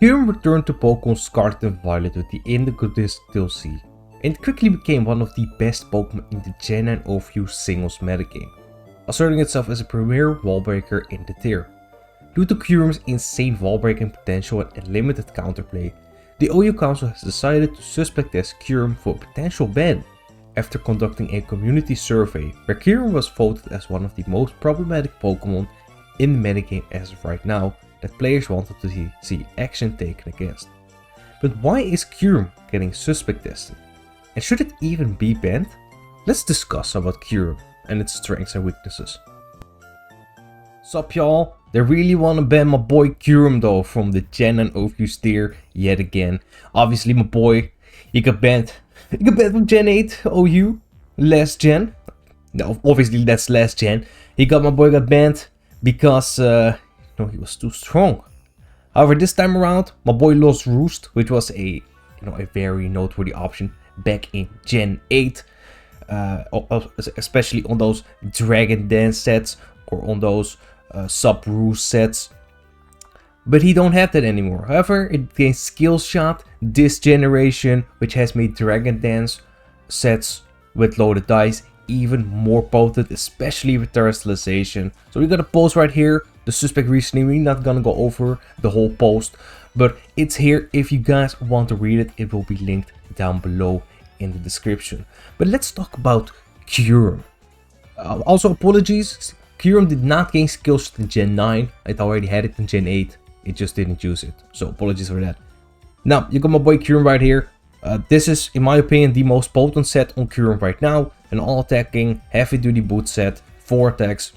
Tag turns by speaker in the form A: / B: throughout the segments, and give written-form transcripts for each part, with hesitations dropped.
A: Kyurem returned to Pokemon Scarlet and Violet with the Indigo Disc DLC, and quickly became one of the best Pokemon in the Gen 9 overview singles metagame, asserting itself as a premier wallbreaker in the tier. Due to Kyurem's insane wallbreaking potential and limited counterplay, the OU Council has decided to suspect test Kyurem for a potential ban, after conducting a community survey where Kyurem was voted as one of the most problematic Pokemon in the metagame as of right now that players wanted to see action taken against. But why is Kyurem getting suspect tested? And should it even be banned? Let's discuss about Kyurem and its strengths and weaknesses. Sup y'all, they really wanna ban my boy Kyurem though from the Gen and overview tier yet again. Obviously my boy, he got banned from Gen 8 OU last gen. No, obviously that's last gen. My boy got banned because he was too strong. However, this time around, my boy lost Roost, which was a very noteworthy option back in Gen 8, especially on those Dragon Dance sets or on those Sub Roost sets. But he don't have that anymore. However, it gains Skill Shot this generation, which has made Dragon Dance sets with loaded dice even more potent, especially with terrestrialization. So we got a post right here, the suspect reasoning. We're not gonna go over the whole post, but it's here. If you guys want to read it, it will be linked down below in the description. But let's talk about Kyurem. Also, apologies, Kyurem did not gain skills in Gen 9. It already had it in Gen 8. It just didn't use it. So apologies for that. Now, you got my boy Kyurem right here. This is, in my opinion, the most potent set on Kyurem right now. An all-attacking, heavy-duty boot set, 4 attacks.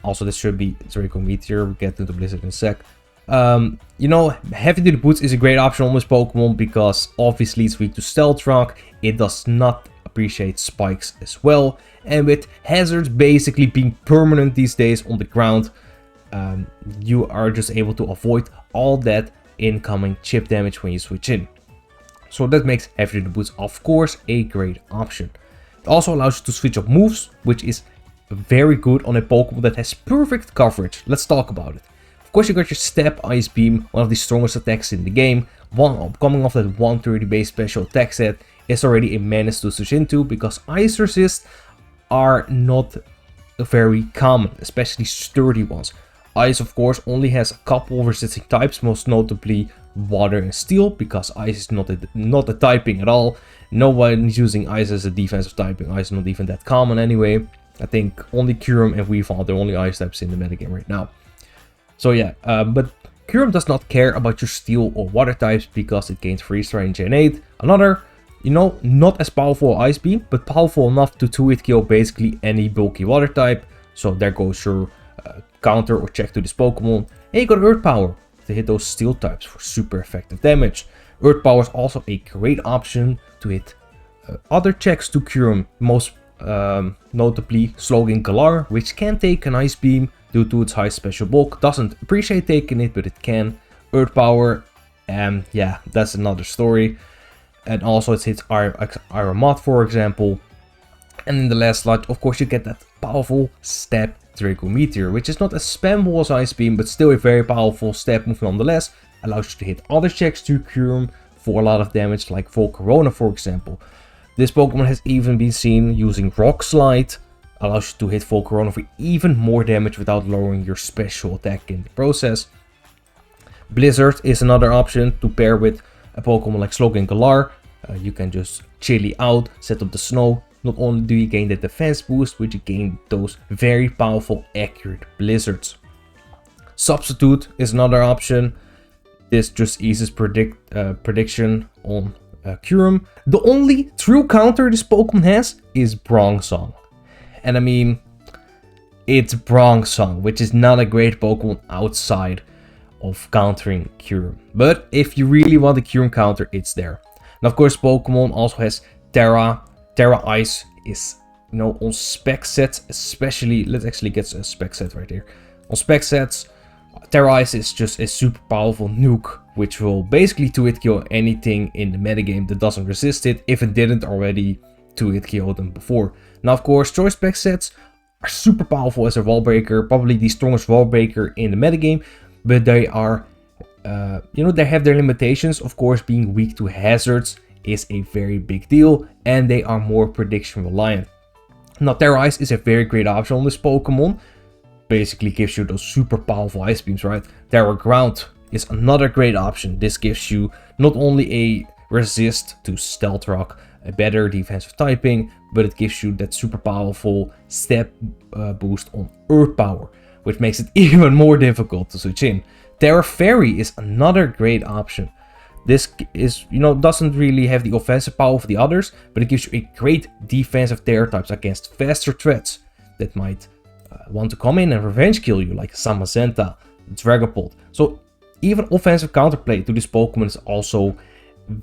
A: Also, this should be Draco Meteor. We'll get into Blizzard in a sec. Heavy-duty boots is a great option on this Pokemon because obviously it's weak to Stealth Rock. It does not appreciate spikes as well. And with hazards basically being permanent these days on the ground, you are just able to avoid all that incoming chip damage when you switch in. So that makes heavy duty boots, of course, a great option. It also allows you to switch up moves, which is very good on a Pokemon that has perfect coverage. Let's talk about it. Of course, you got your Step, Ice Beam, one of the strongest attacks in the game. Coming off that 130 base special attack set is already a menace to switch into because Ice Resist are not very common, especially sturdy ones. Ice, of course, only has a couple resisting types, most notably Water and Steel, because Ice is not a typing at all. No one is using Ice as a defensive typing. Ice is not even that common anyway. I think only Kyurem and Weavile are the only Ice types in the metagame right now. So yeah, but Kyurem does not care about your Steel or Water types because it gains Freeze Ray in Gen 8. Another, not as powerful Ice Beam, but powerful enough to 2-hit kill basically any bulky Water type. So there goes your counter or check to this Pokemon. And you got Earth Power to hit those Steel types for super effective damage. Earth Power is also a great option to hit other checks to Kyurem, most notably Slowing Galar, which can take an Ice Beam due to its high special bulk. Doesn't appreciate taking it, but it can. Earth Power, yeah, that's another story. And also it hits Iron Mod, for example. And in the last slot, of course, you get that powerful Step Draco Meteor, which is not as spammable as Ice Beam, but still a very powerful step move nonetheless. Allows you to hit other checks to Kyurem for a lot of damage, like Volcarona, for example. This Pokemon has even been seen using Rock Slide. Allows you to hit Volcarona for even more damage without lowering your special attack in the process. Blizzard is another option to pair with a Pokemon like Slowking Galar. You can just chilly out, set up the snow. Not only do you gain the defense boost, but you gain those very powerful, accurate blizzards. Substitute is another option. This just eases prediction on Kyurem. The only true counter this Pokemon has is Bronzong. And I mean, it's Bronzong, which is not a great Pokemon outside of countering Kyurem. But if you really want a Kyurem counter, it's there. And of course, Pokemon also has Terra. Terra Ice is, on spec sets, especially, let's actually get a spec set right here. On spec sets, Terra Ice is just a super powerful nuke, which will basically 2-hit kill anything in the metagame that doesn't resist it, if it didn't already 2-hit kill them before. Now, of course, choice spec sets are super powerful as a wallbreaker, probably the strongest wallbreaker in the metagame, but they are you know, they have their limitations. Of course, being weak to hazards is a very big deal, and they are more prediction reliant. Now, Terra Ice is a very great option on this Pokemon. Basically gives you those super powerful ice beams, right? Terra Ground is another great option. This gives you not only a resist to Stealth Rock, a better defensive typing, but it gives you that super powerful step boost on Earth Power, which makes it even more difficult to switch in. Terra Fairy is another great option. This is, you know, doesn't really have the offensive power of the others, but it gives you a great defensive Terra types against faster threats that might want to come in and revenge kill you, like Samazenta, Dragapult. So even offensive counterplay to this Pokemon is also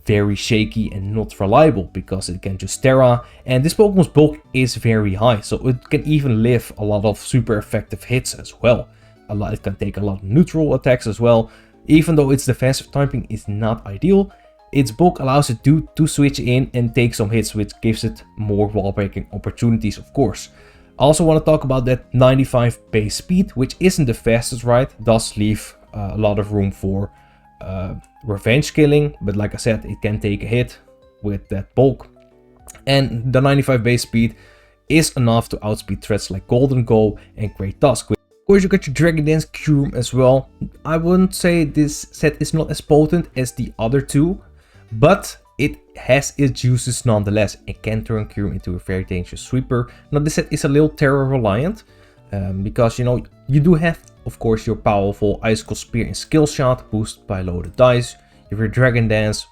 A: very shaky and not reliable, because it can just Terra, and this Pokemon's bulk is very high, so it can even live a lot of super effective hits as well. It can take a lot of neutral attacks as well. Even though its defensive typing is not ideal, its bulk allows it to switch in and take some hits, which gives it more wall breaking opportunities, of course. I also want to talk about that 95 base speed, which isn't the fastest, right? Does leave a lot of room for revenge killing, but like I said, it can take a hit with that bulk. And the 95 base speed is enough to outspeed threats like Golden Go and Great Tusk. Of course, you got your Dragon Dance Kyurem as well. I wouldn't say this set is not as potent as the other two, but it has its uses nonetheless. It can turn Kyurem into a very dangerous sweeper. Now, this set is a little Terra reliant, because, you know, you do have, of course, your powerful Icicle Spear and Skill Shot boosted by loaded dice. You have your Dragon Dance,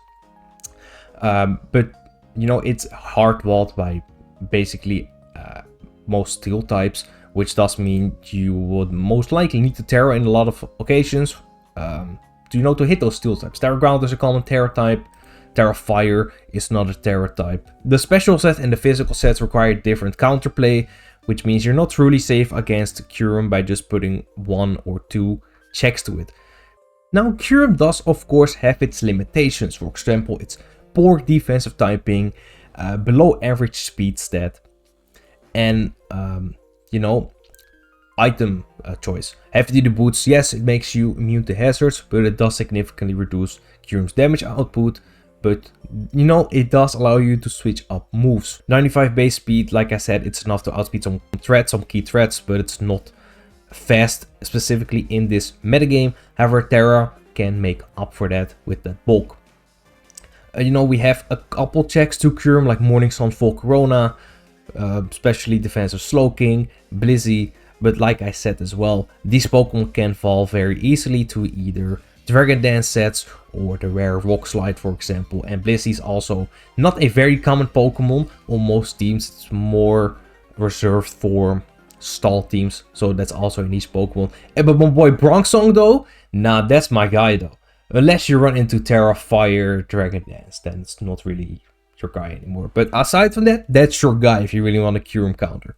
A: but, you know, it's hard walled by basically most steel types, which does mean you would most likely need to Terra in a lot of occasions to hit those steel types. Terra Ground is a common Terra type. Terra Fire is another Terra type. The special set and the physical sets require different counterplay, which means you're not truly safe against Kyurem by just putting 1 or 2 checks to it. Now, Kyurem does of course have its limitations. For example, its poor defensive typing, below average speed stat, and you know, item choice. Heavy duty boots, yes, it makes you immune to hazards, but it does significantly reduce Kyurem's damage output. But, you know, it does allow you to switch up moves. 95 base speed, like I said, it's enough to outspeed some key threats, but it's not fast, specifically in this metagame. However, Terra can make up for that with that bulk. You know, we have a couple checks to Kyurem, like Morning Sun, Full Corona, especially defensive Slowking, Blizzy, but like I said as well, these Pokemon can fall very easily to either Dragon Dance sets or the rare Rock Slide, for example. And Blizzy is also not a very common Pokemon on most teams. It's more reserved for stall teams, so that's also a niche Pokemon. But my boy Bronxong though, nah, that's my guy though. Unless you run into Terra, Fire, Dragon Dance, then it's not really your guy anymore. But aside from that, that's your guy if you really want a Kyurem counter.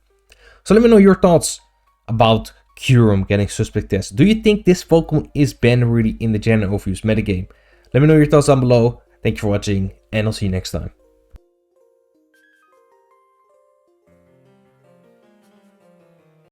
A: So let me know your thoughts about Kyurem getting suspect test. Do you think this Pokemon is banned really in the general overuse metagame? Let me know your thoughts down below. Thank you for watching, and I'll see you next time.